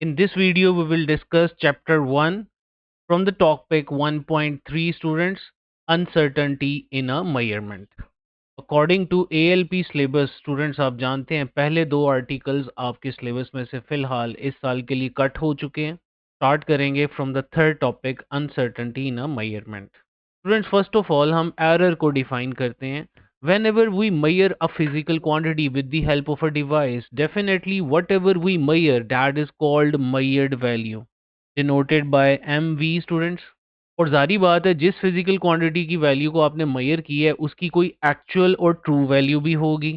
In this video, we will discuss chapter 1 from the topic 1.3 students uncertainty in a measurement. According to ALP syllabus students आप जानते हैं पहले दो articles आपके syllabus में से फिलहाल इस साल के लिए कट हो चुके हैं. स्टार्ट करेंगे from the third topic uncertainty in a measurement. Students first of all हम एरर को डिफाइन करते हैं. Whenever we measure a physical quantity with the help of a device, definitely whatever we measure that is called measured value, denoted by MV students. और जारी बात है जिस physical quantity की वैल्यू को आपने मेजर की है उसकी कोई एक्चुअल और ट्रू वैल्यू भी होगी.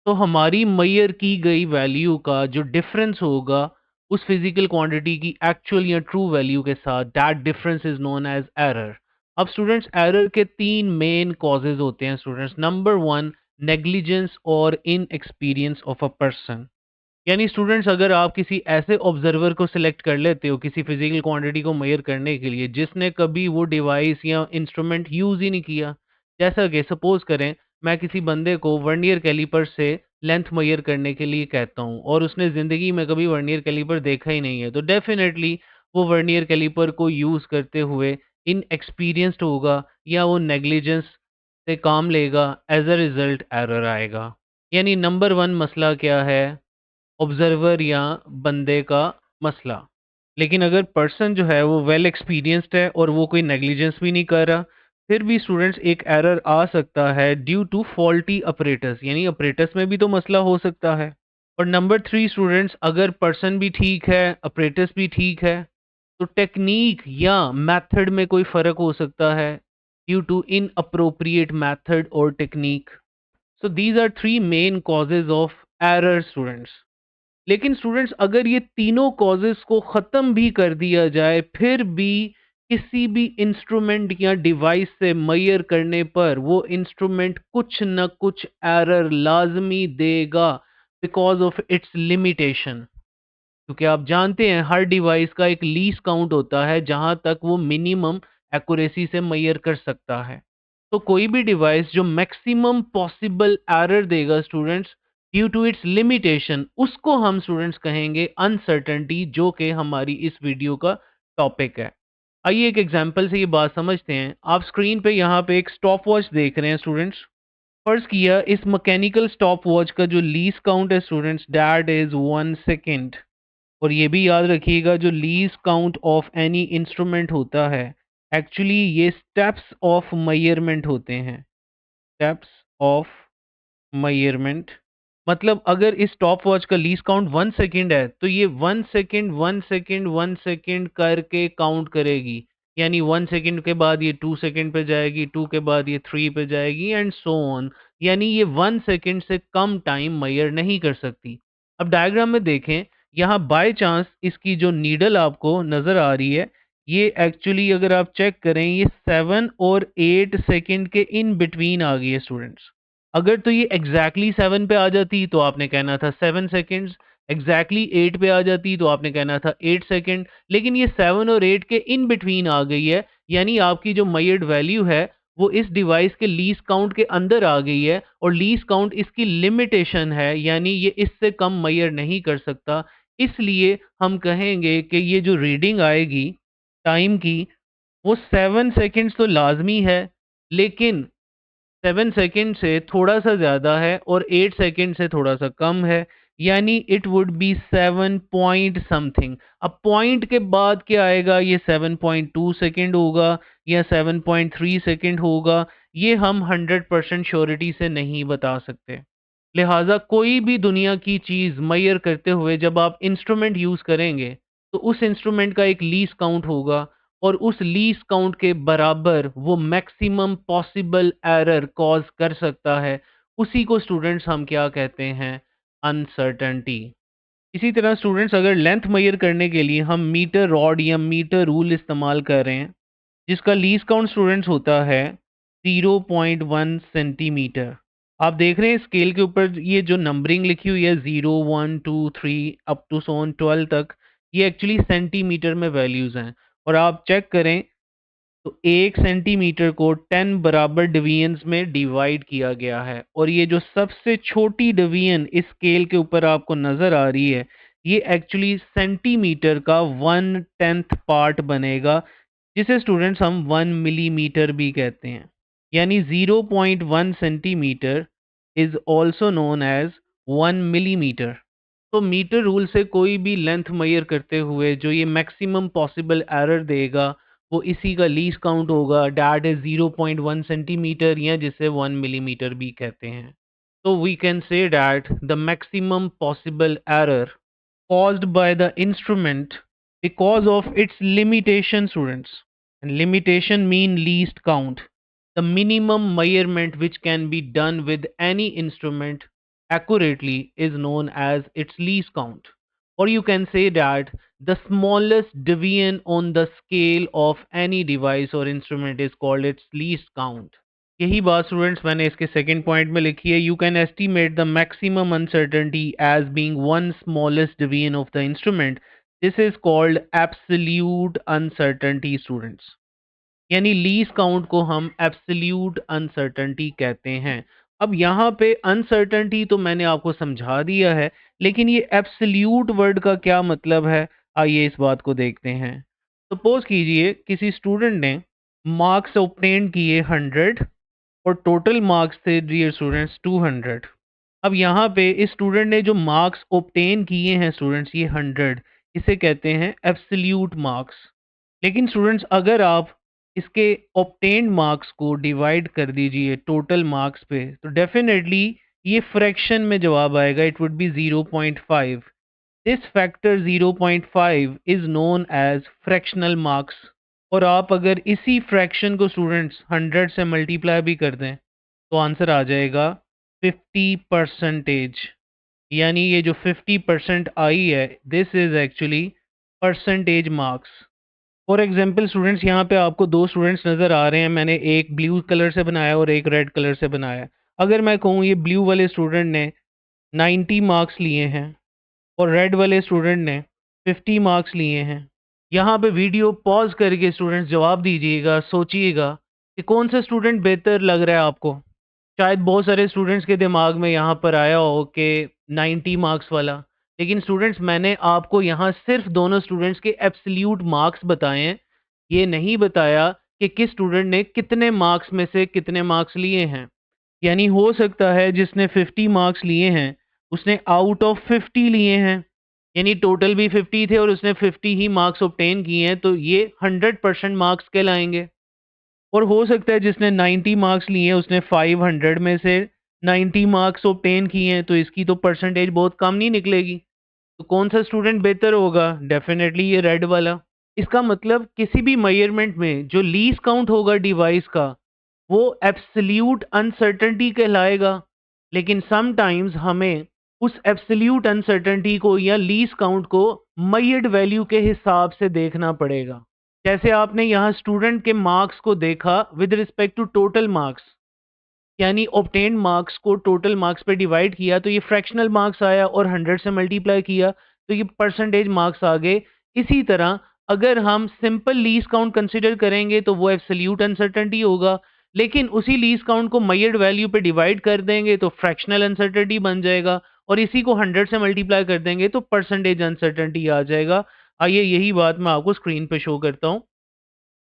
तो हमारी मेजर की गई वैल्यू का जो डिफरेंस होगा उस फिजिकल क्वांटिटी की एक्चुअल या ट्रू वैल्यू के साथ, that difference is known as error. अब स्टूडेंट्स एरर के तीन मेन कॉजेज होते हैं स्टूडेंट्स. नंबर वन, नेग्लिजेंस और इनएक्सपीरियंस ऑफ अ पर्सन. यानी स्टूडेंट्स अगर आप किसी ऐसे ऑब्जर्वर को सिलेक्ट कर लेते हो किसी फिजिकल क्वांटिटी को मेजर करने के लिए जिसने कभी वो डिवाइस या इंस्ट्रूमेंट यूज ही नहीं किया. जैसा कि सपोज करें मैं किसी बंदे को वर्नियर कैलिपर से लेंथ मेजर करने के लिए कहता हूँ और उसने ज़िंदगी में कभी वर्नियर कैलिपर देखा ही नहीं है, तो डेफिनेटली वो वर्नियर कैलिपर को यूज़ करते हुए इनएक्सपीरियंस्ड होगा या वो नेग्लिजेंस से काम लेगा. एज अ रिजल्ट एरर आएगा. यानी नंबर वन मसला क्या है? ऑब्जर्वर या बंदे का मसला. लेकिन अगर पर्सन जो है वो वेल एक्सपीरियंस्ड है और वो कोई नेग्लिजेंस भी नहीं कर रहा, फिर भी स्टूडेंट्स एक एरर आ सकता है ड्यू टू फॉल्टी अपरेटस. यानी अपरेटस में भी तो मसला हो सकता है. और नंबर थ्री स्टूडेंट्स, अगर पर्सन भी ठीक है अपरेटस भी ठीक है तो टेक्निक या मेथड में कोई फ़र्क हो सकता है due to inappropriate method और technique. So these are three main causes of error students. लेकिन स्टूडेंट्स अगर ये तीनों कॉजेस को ख़त्म भी कर दिया जाए फिर भी किसी भी इंस्ट्रूमेंट या डिवाइस से मेजर करने पर वो इंस्ट्रूमेंट कुछ न कुछ एरर लाजमी देगा बिकॉज ऑफ इट्स लिमिटेशन. क्योंकि आप जानते हैं हर डिवाइस का एक लीस्ट काउंट होता है जहां तक वो मिनिमम एक्यूरेसी से मेजर कर सकता है. तो कोई भी डिवाइस जो मैक्सिमम पॉसिबल एरर देगा students due to its limitation, उसको हम स्टूडेंट्स कहेंगे अनसर्टेनिटी, जो कि हमारी इस वीडियो का टॉपिक है. आइए एक एग्जांपल से ये बात समझते हैं. आप स्क्रीन पे यहाँ पे एक स्टॉप वॉच देख रहे हैं स्टूडेंट्स. फर्ज किया इस मैकेनिकल स्टॉप वॉच का जो लीस्ट काउंट है स्टूडेंट्स दैट इज 1 सेकेंड. और ये भी याद रखिएगा जो least count of any instrument होता है एक्चुअली ये स्टेप्स ऑफ मेजरमेंट होते हैं. Steps of measurement. मतलब अगर इस स्टॉप वॉच का लीस्ट काउंट 1 सेकेंड है तो ये 1 सेकेंड 1 सेकेंड 1 सेकेंड करके काउंट करेगी. यानी 1 सेकेंड के बाद ये 2 सेकेंड पे जाएगी, 2 के बाद ये 3 पे जाएगी एंड सो ऑन. यानी ये 1 सेकेंड से कम टाइम मेजर नहीं कर सकती. अब डायग्राम में देखें, यहाँ बाय चांस इसकी जो नीडल आपको नज़र आ रही है ये एक्चुअली अगर आप चेक करें ये 7 और 8 सेकेंड के इन बिटवीन आ गई है स्टूडेंट्स. अगर तो ये एग्जैक्टली 7 पे आ जाती तो आपने कहना था 7 सेकेंड्स, एग्जैक्टली 8 पे आ जाती तो आपने कहना था 8 सेकेंड. लेकिन ये 7 और 8 के इन बिटवीन आ गई है. यानी आपकी जो मेजर्ड वैल्यू है वो इस डिवाइस के लीस्ट काउंट के अंदर आ गई है और लीस्ट काउंट इसकी लिमिटेशन है, यानी ये इससे कम मेजर नहीं कर सकता. इसलिए हम कहेंगे कि ये जो रीडिंग आएगी टाइम की वो 7 सेकेंड्स तो लाजमी है, लेकिन 7 सेकेंड से थोड़ा सा ज़्यादा है और 8 सेकेंड से थोड़ा सा कम है. यानी it would B 7 point something. अब पॉइंट के बाद क्या आएगा? ये 7.2 सेकेंड होगा या 7.3 सेकेंड होगा, ये हम 100% श्योरिटी से नहीं बता सकते. लिहाजा कोई भी दुनिया की चीज़ मेजर करते हुए जब आप इंस्ट्रूमेंट यूज़ करेंगे तो उस इंस्ट्रूमेंट का एक लीस्ट काउंट होगा और उस लीस्ट काउंट के बराबर वो मैक्सिमम पॉसिबल एरर कॉज कर सकता है. उसी को स्टूडेंट्स हम क्या कहते हैं? अनसर्टेनिटी. इसी तरह स्टूडेंट्स अगर लेंथ मेजर करने के लिए हम मीटर रॉड या मीटर रूल इस्तेमाल कर रहे हैं जिसका लीस्ट काउंट स्टूडेंट्स होता है 0.1 सेंटीमीटर. आप देख रहे हैं स्केल के ऊपर ये जो नंबरिंग लिखी हुई है 0 1 2 3 अप टू सोन 12 तक, ये एक्चुअली सेंटीमीटर में वैल्यूज़ हैं. और आप चेक करें तो 1 सेंटीमीटर को 10 बराबर डिवीजन्स में डिवाइड किया गया है और ये जो सबसे छोटी डिवीजन इस स्केल के ऊपर आपको नज़र आ रही है ये एक्चुअली सेंटीमीटर का 1/10 पार्ट बनेगा, जिसे स्टूडेंट्स हम 1 मिलीमीटर भी कहते हैं। यानी 0.1 centimetre is also known as 1 millimetre. तो मीटर रूल से कोई भी लेंथ मेजर करते हुए जो ये मैक्सिमम पॉसिबल एरर देगा वो इसी का लीस्ट काउंट होगा, डैट इज 0.1 सेंटीमीटर, या जिसे 1 मिलीमीटर भी कहते हैं। So we can say that the maximum possible error caused by the instrument because of its limitation, students. And limitation mean least count. The minimum measurement which can be done with any instrument accurately is known as its least count. Or you can say that the smallest deviation on the scale of any device or instrument is called its least count. यही बात students मैंने इसके second point में लिखी है। You can estimate the maximum uncertainty as being one smallest division of the instrument. This is called absolute uncertainty students. यानी least count को हम एब्सोल्यूट अनसर्टेनिटी कहते हैं। अब यहाँ पे अनसर्टेनिटी तो मैंने आपको समझा दिया है, लेकिन ये एब्सोल्यूट वर्ड का क्या मतलब है, आइए इस बात को देखते हैं। सपोज कीजिए किसी स्टूडेंट ने मार्क्स ऑब्टेन किए 100 और टोटल मार्क्स थे डियर स्टूडेंट्स 200। अब यहाँ पे इस स्टूडेंट ने जो मार्क्स ऑब्टेन किए हैं स्टूडेंट्स ये 100, इसे कहते हैं एब्सोल्यूट मार्क्स। लेकिन स्टूडेंट्स अगर आप इसके ऑब्टेन्ड मार्क्स को डिवाइड कर दीजिए टोटल मार्क्स पे तो डेफिनेटली ये फ्रैक्शन में जवाब आएगा, it would be 0.5। This factor 0.5 is known as fractional marks. और आप अगर इसी फ्रैक्शन को स्टूडेंट्स 100 से मल्टीप्लाई भी कर दें तो आंसर आ जाएगा 50%। यानी ये जो 50% आई है this is actually percentage marks. For example students यहाँ पे आपको दो स्टूडेंट्स नज़र आ रहे हैं, मैंने एक ब्लू कलर से बनाया और एक रेड कलर से बनाया। अगर मैं कहूँ ये ब्लू वाले स्टूडेंट ने 90 मार्क्स लिए हैं और रेड वाले स्टूडेंट ने 50 मार्क्स लिए हैं, यहाँ पे वीडियो पॉज करके स्टूडेंट्स जवाब दीजिएगा, सोचिएगा कि कौन सा स्टूडेंट बेहतर लग रहा है आपको। शायद बहुत सारे स्टूडेंट्स के दिमाग में यहाँ पर आया हो कि 90 मार्क्स वाला, लेकिन स्टूडेंट्स मैंने आपको यहाँ सिर्फ दोनों स्टूडेंट्स के एब्सोल्यूट मार्क्स बताए हैं। ये नहीं बताया कि किस स्टूडेंट ने कितने मार्क्स में से कितने मार्क्स लिए हैं। यानी हो सकता है जिसने 50 मार्क्स लिए हैं उसने आउट ऑफ 50 लिए हैं, यानी टोटल भी 50 थे और उसने 50 ही मार्क्स ऑब्टेन किए हैं, तो ये 100% मार्क्स कहलाएंगे। और हो सकता है जिसने 90 मार्क्स लिए हैं उसने 500 में से 90 मार्क्स ऑब्टेन किए हैं, तो इसकी तो परसेंटेज बहुत कम नहीं निकलेगी। तो कौन सा स्टूडेंट बेहतर होगा? डेफिनेटली ये रेड वाला। इसका मतलब किसी भी मेजरमेंट में जो लीस्ट काउंट होगा डिवाइस का वो एब्सोल्यूट अनसर्टेनिटी कहलाएगा। लेकिन समटाइम्स हमें उस एब्सोल्यूट अनसर्टेनिटी को या लीस्ट काउंट को मेजर्ड वैल्यू के हिसाब से देखना पड़ेगा। जैसे आपने यहाँ स्टूडेंट के मार्क्स को देखा with respect to total marks, यानी ऑब्टेन्ड मार्क्स को टोटल मार्क्स पे डिवाइड किया तो ये फ्रैक्शनल मार्क्स आया, और 100 से मल्टीप्लाई किया तो ये परसेंटेज मार्क्स आ गए। इसी तरह अगर हम सिंपल लीस्ट काउंट कंसिडर करेंगे तो वो एब्सोल्यूट अनसर्टेनिटी होगा, लेकिन उसी लीस्ट काउंट को मेजर्ड वैल्यू पे डिवाइड कर देंगे तो फ्रैक्शनल अनसर्टेनिटी बन जाएगा, और इसी को 100 से मल्टीप्लाई कर देंगे तो परसेंटेज अनसर्टेनिटी आ जाएगा। आइए यही बात मैं आपको स्क्रीन पे शो करता हूँ,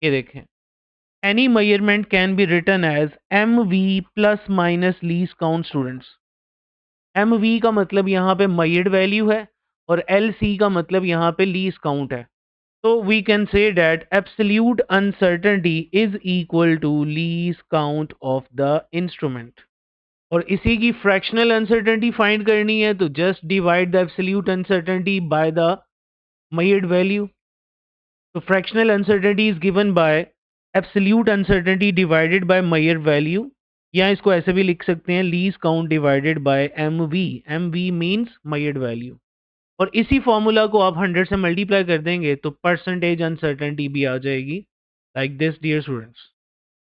ये देखें। Any measurement can be written as MV plus minus least count students। MV का मतलब यहाँ पे measured value है और LC का मतलब यहाँ पे least count है। So we can say that absolute uncertainty is equal to least count of the instrument। और इसी की fractional uncertainty find करनी है तो just divide the absolute uncertainty by the measured value। So fractional uncertainty is given by absolute uncertainty divided by Meyer value, या इसको ऐसे भी लिख सकते हैं least count divided by MV। MV means Meyer value। और इसी फॉर्मूला को आप 100 से मल्टीप्लाई कर देंगे तो परसेंटेज अनसर्टेनिटी भी आ जाएगी, like this dear students.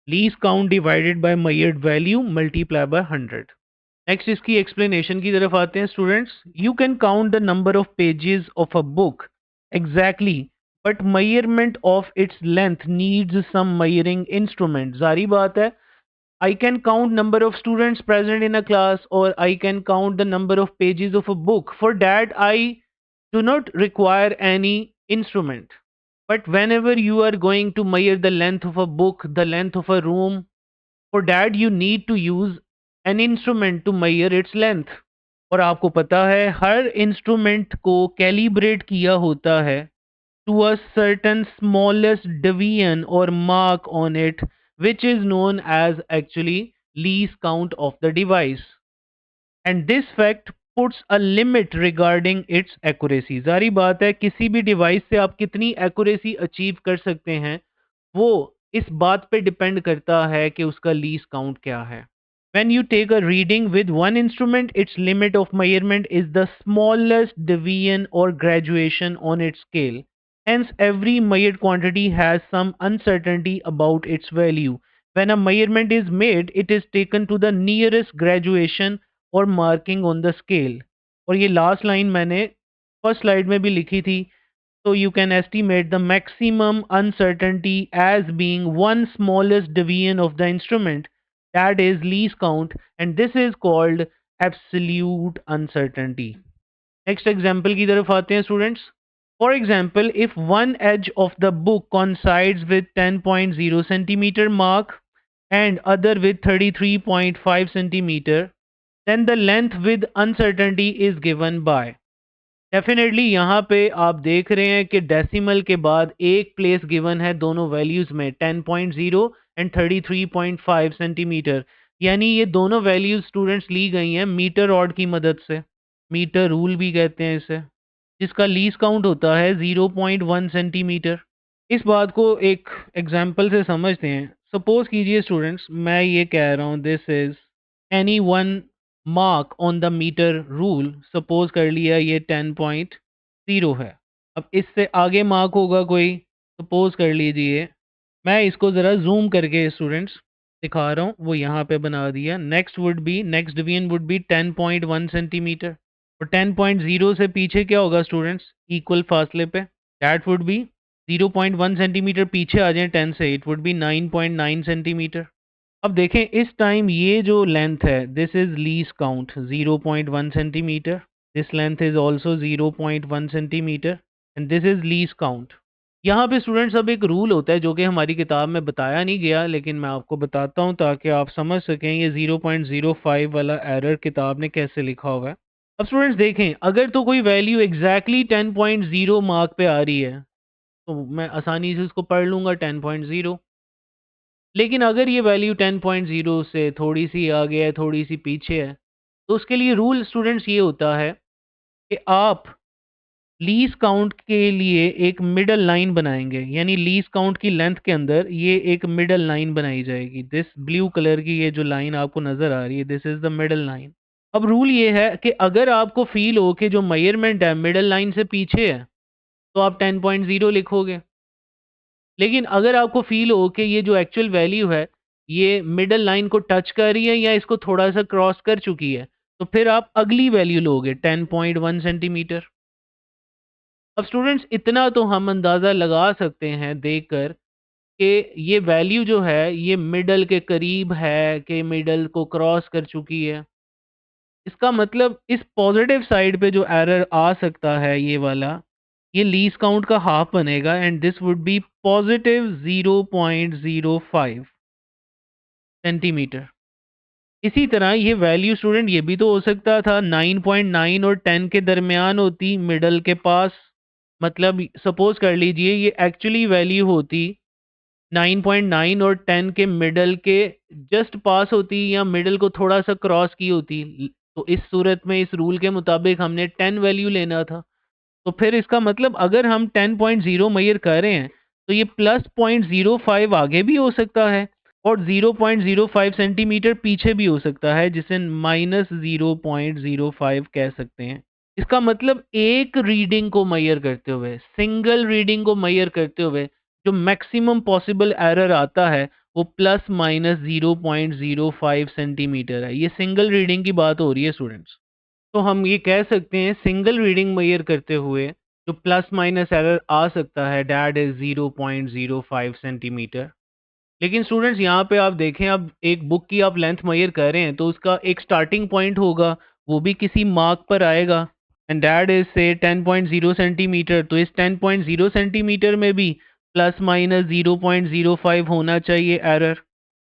Least count divided by Meyer value multiply by 100। Next इसकी एक्सप्लेनेशन की तरफ आते हैं स्टूडेंट्स। You can count the number of pages of a book exactly, but measurement of its length needs some measuring instrument. जारी बात है, I can count number of students present in a class, or I can count the number of pages of a book. For that I do not require any instrument. But whenever you are going to measure the length of a book, the length of a room, for that you need to use an instrument to measure its length. और आपको पता है हर instrument को calibrate किया होता है to a certain smallest deviation or mark on it, which is known as actually least count of the device. And this fact puts a limit regarding its accuracy. जारी बात है किसी भी डिवाइस से आप कितनी एक्यूरेसी अचीव कर सकते हैं वो इस बात पे डिपेंड करता है कि उसका लीस्ट काउंट क्या है. When you take a reading with one instrument, its limit of measurement is the smallest deviation or graduation on its scale. Hence, every measured quantity has some uncertainty about its value. When a measurement is made, it is taken to the nearest graduation or marking on the scale. और ये last line मैंने first slide में भी लिखी थी. So you can estimate the maximum uncertainty as being one smallest deviation of the instrument, that is least count, and this is called absolute uncertainty. Next example की तरफ आते हैं students. For example, if one edge of the book coincides with 10.0 centimeter mark and other with 33.5 centimeter, then the length with uncertainty is given by. Definitely यहाँ पे आप देख रहे हैं कि डेसिमल के बाद एक प्लेस गिवन है दोनों वैल्यूज़ में 10.0 एंड 33.5 सेंटीमीटर. यानी ये दोनों वैल्यूज स्टूडेंट्स ली गई हैं मीटर ऑड की मदद से. मीटर रूल भी कहते हैं इसे, जिसका लीस्ट काउंट होता है 0.1 सेंटीमीटर. इस बात को एक एग्जांपल से समझते हैं. सपोज कीजिए स्टूडेंट्स मैं ये कह रहा हूँ this is any one mark on the metre rule. Suppose कर लिया ये 10.0 है. अब इससे आगे मार्क होगा कोई, सपोज कर लीजिए मैं इसको ज़रा जूम करके स्टूडेंट्स दिखा रहा हूँ, वो यहाँ पे बना दिया. Next division would be 10.1 centimetre. और 10.0 से पीछे क्या होगा स्टूडेंट्स इक्वल फासले पे, दैट वुड बी 0.1 सेंटीमीटर पीछे आ जाए 10 से, इट वुड बी 9.9 सेंटीमीटर. अब देखें इस टाइम ये जो लेंथ है this is least count 0.1 centimetre. This length is also 0.1 centimetre and this is least count. यहाँ पे स्टूडेंट्स अब एक रूल होता है जो कि हमारी किताब में बताया नहीं गया लेकिन मैं आपको बताता हूँ ताकि आप समझ सकें ये 0.05 वाला एरर किताब ने कैसे लिखा हुआ है. अब स्टूडेंट्स देखें अगर तो कोई वैल्यू एग्जैक्टली 10.0 मार्क पे आ रही है तो मैं आसानी से उसको पढ़ लूँगा 10.0. लेकिन अगर ये वैल्यू 10.0 से थोड़ी सी आगे है थोड़ी सी पीछे है तो उसके लिए रूल स्टूडेंट्स ये होता है कि आप लीस्ट काउंट के लिए एक मिडल लाइन बनाएंगे. यानी लीस्ट काउंट की लेंथ के अंदर ये एक मिडल लाइन बनाई जाएगी. दिस ब्लू कलर की ये जो लाइन आपको नज़र आ रही है this is the middle line. अब रूल ये है कि अगर आपको फील हो कि जो मेजरमेंट है मिडल लाइन से पीछे है तो आप 10.0 लिखोगे. लेकिन अगर आपको फील हो कि ये जो एक्चुअल वैल्यू है ये मिडल लाइन को टच कर रही है या इसको थोड़ा सा क्रॉस कर चुकी है तो फिर आप अगली वैल्यू लोगे 10.1 सेंटीमीटर. अब स्टूडेंट्स इतना तो हम अंदाज़ा लगा सकते हैं देखकर कि ये वैल्यू जो है ये मिडल के करीब है कि मिडल को क्रॉस कर चुकी है. इसका मतलब इस पॉजिटिव साइड पे जो एरर आ सकता है ये वाला ये लीस्ट काउंट का हाफ बनेगा and this would be positive 0.05 centimetre. इसी तरह ये वैल्यू स्टूडेंट ये भी तो हो सकता था 9.9 और 10 के दरमियान होती मिडल के पास. मतलब सपोज कर लीजिए ये एक्चुअली वैल्यू होती 9.9 और 10 के मिडल के जस्ट पास होती या मिडल को थोड़ा सा क्रॉस की होती. तो इस सूरत में इस रूल के मुताबिक हमने 10 वैल्यू लेना था. तो फिर इसका मतलब अगर हम 10.0 मेजर कर रहे हैं तो ये प्लस 0.05 आगे भी हो सकता है और 0.05 सेंटीमीटर पीछे भी हो सकता है जिसे माइनस 0.05 कह सकते हैं. इसका मतलब एक रीडिंग को मेजर करते हुए सिंगल रीडिंग को मेजर करते हुए जो मैक्सिमम पॉसिबल एरर आता है वो प्लस माइनस 0.05 सेंटीमीटर है. ये सिंगल रीडिंग की बात हो रही है स्टूडेंट्स. तो हम ये कह सकते हैं सिंगल रीडिंग मेजर करते हुए जो प्लस माइनस एरर आ सकता है दैट इज 0.05 सेंटीमीटर. लेकिन स्टूडेंट्स यहाँ पे आप देखें अब एक बुक की आप लेंथ मेजर कर रहे हैं तो उसका एक स्टार्टिंग पॉइंट होगा वो भी किसी मार्क पर आएगा. एंड दैट इज से 10.0 सेंटीमीटर, तो इस 10.0 सेंटीमीटर में भी प्लस माइनस 0.05 होना चाहिए एरर।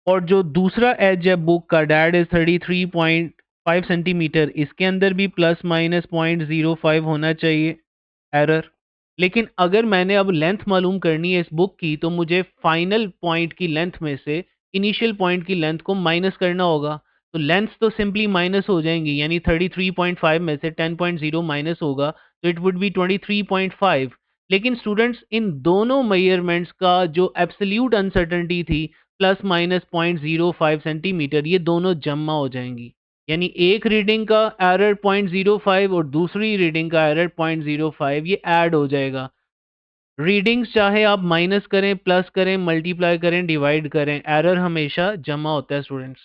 और जो दूसरा एज है बुक का, डैट इज 33.5 सेंटीमीटर, इसके अंदर भी प्लस माइनस 0.05 होना चाहिए एरर। लेकिन अगर मैंने अब लेंथ मालूम करनी है इस बुक की, तो मुझे फाइनल पॉइंट की लेंथ में से इनिशियल पॉइंट की लेंथ को माइनस करना होगा। तो लेंथ तो सिंपली माइनस हो जाएंगी, यानी 33.5 में से 10.0 माइनस होगा, तो इट वुड बी 23.5। लेकिन स्टूडेंट्स, इन दोनों मेजरमेंट्स का जो एब्सोल्यूट अनसर्टेनिटी थी, प्लस माइनस 0.05 सेंटीमीटर, ये दोनों जमा हो जाएंगी। यानी एक रीडिंग का एरर 0.05 और दूसरी रीडिंग का एरर 0.05, ये ऐड हो जाएगा। रीडिंग्स चाहे आप माइनस करें, प्लस करें, मल्टीप्लाई करें, डिवाइड करें, एरर हमेशा जमा होता है स्टूडेंट्स।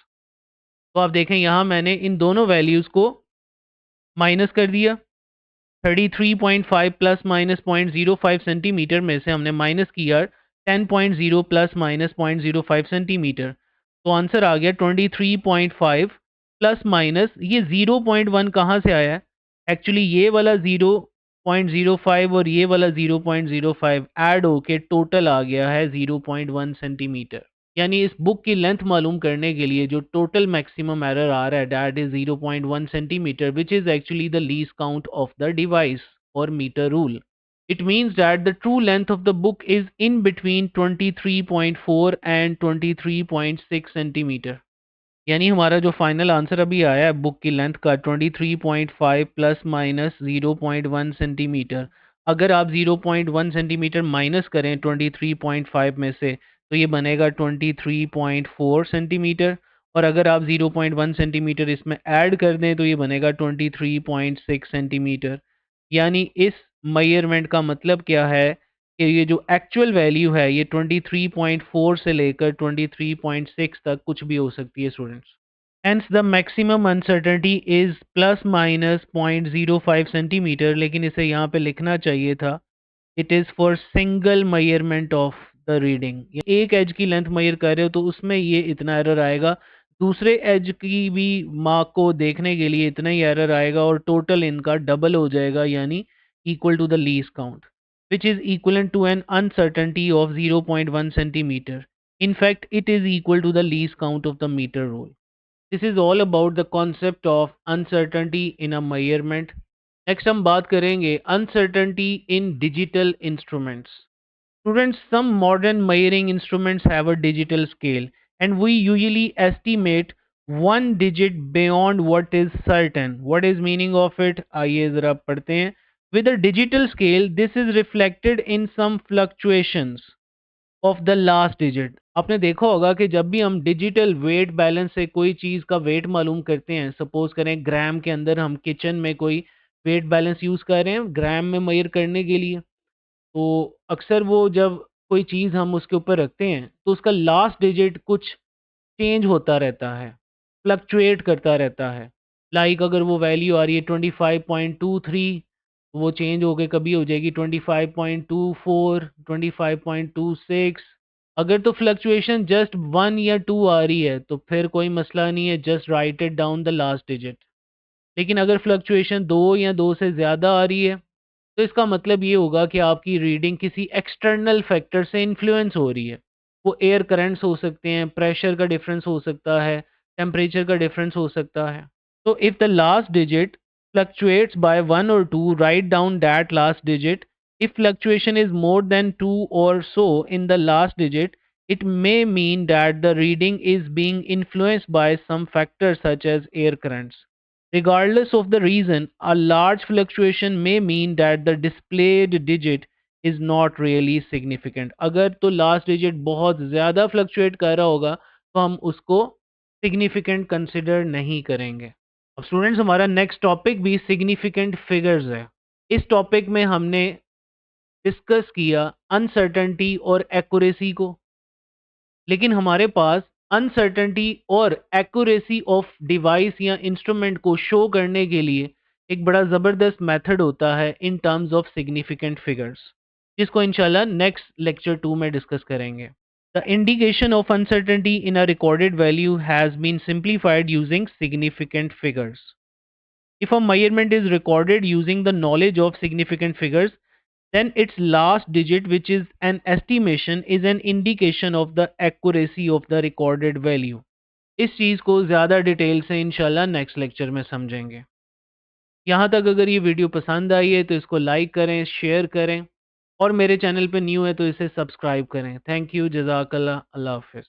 तो आप देखें यहाँ मैंने इन दोनों वैल्यूज को माइनस कर दिया। 33.5 प्लस माइनस 0.05 सेंटीमीटर में से हमने माइनस किया 10.0 प्लस माइनस 0.05 सेंटीमीटर। तो आंसर आ गया 23.5 प्लस माइनस ये 0.1 कहाँ से आया है? एक्चुअली ये वाला 0.05 और ये वाला 0.05 ऐड होके टोटल आ गया है 0.1 सेंटीमीटर। यानी इस बुक की लेंथ मालूम करने के लिए जो टोटल मैक्सिमम एरर आ रहा है, that is 0.1 centimetre, which is actually the least count of the device और metre rule. It means that the true length of the book is in between 23.4 and 23.6 centimetre. यानी हमारा जो final answer अभी आया है बुक की length का 23.5 plus minus 0.1 centimetre. अगर आप 0.1 सेंटीमीटर माइनस करें 23.5 में से, तो ये बनेगा 23.4 सेंटीमीटर। और अगर आप 0.1 सेंटीमीटर इसमें ऐड कर दें, तो ये बनेगा 23.6 सेंटीमीटर। यानी इस मेजरमेंट का मतलब क्या है कि ये जो एक्चुअल वैल्यू है ये 23.4 से लेकर 23.6 तक कुछ भी हो सकती है students. Hence the maximum uncertainty is plus minus 0.05 centimetre, लेकिन इसे यहाँ पे लिखना चाहिए था it is for single measurement of the reading. एक एज की लेंथ मेजर कर रहे हो तो उसमें ये इतना एरर आएगा, दूसरे एज की भी मार्क को देखने के लिए इतना ही एरर आएगा, और टोटल इनका डबल हो जाएगा, यानी equal to the least count, which is equivalent to an uncertainty of 0.1 centimeter. In fact, it is equal to the least count of the meter rule. This is all about the concept of uncertainty in a measurement. Next हम बात करेंगे uncertainty in digital instruments. Students, some modern measuring instruments have a digital scale, and we usually estimate one digit beyond what is certain. What is meaning of it? आइए ज़रा पढ़ते हैं. With a digital scale, this is reflected in some fluctuations of the last digit. आपने देखा होगा कि जब भी हम डिजिटल वेट बैलेंस से कोई चीज़ का वेट मालूम करते हैं, सपोज करें ग्राम के अंदर हम किचन में कोई वेट बैलेंस यूज़ कर रहे हैं ग्राम में मेजर करने के लिए, तो अक्सर वो जब कोई चीज़ हम उसके ऊपर रखते हैं तो उसका लास्ट डिजिट कुछ चेंज होता रहता है, फ्लक्चुएट करता रहता है। लाइक अगर वो वैल्यू आ रही है 25.23, वो चेंज होके कभी हो जाएगी 25.24, 25.26। अगर तो फ्लक्चुएशन जस्ट 1 या 2 आ रही है तो फिर कोई मसला नहीं है, just right it down the last digit. लेकिन अगर फ्लक्चुएशन 2 या 2 से ज़्यादा आ रही है, तो इसका मतलब ये होगा कि आपकी रीडिंग किसी एक्सटर्नल फैक्टर से इन्फ्लुएंस हो रही है। वो एयर करंट्स हो सकते हैं, प्रेशर का डिफरेंस हो सकता है, टेम्परेचर का डिफरेंस हो सकता है। So if the last digit fluctuates by 1 or 2, write down that last digit. If fluctuation is more than 2 or so in the last digit, it may mean that the reading is being influenced by some factors such as air currents. Regardless of the reason, a large fluctuation may mean that the displayed digit is not really significant. अगर तो last digit बहुत ज़्यादा fluctuate कर रहा होगा, तो हम उसको significant consider नहीं करेंगे। अब स्टूडेंट्स, हमारा नेक्स्ट टॉपिक भी सिग्निफिकेंट फिगर्स है। इस टॉपिक में हमने डिस्कस किया अनसर्टेनिटी और एक्यूरेसी को, लेकिन हमारे पास अनसर्टेनिटी और एक्यूरेसी ऑफ डिवाइस या इंस्ट्रूमेंट को शो करने के लिए एक बड़ा ज़बरदस्त मेथड होता है in terms of significant figures, जिसको इंशाल्लाह नेक्स्ट लेक्चर 2 में डिस्कस करेंगे। The indication of uncertainty in a recorded value has been simplified using significant figures. If a measurement is recorded using the knowledge of significant figures, then its last digit, which is an estimation, is an indication of the accuracy of the recorded value. इस चीज़ को ज़्यादा detail से इंशाल्लाह next lecture में समझेंगे। यहाँ तक अगर ये वीडियो पसंद आई है तो इसको लाइक करें, शेयर करें और मेरे चैनल पे न्यू है तो इसे सब्सक्राइब करें। थैंक यू, जज़ाकल्लाह, अल्लाह हाफ़िज़।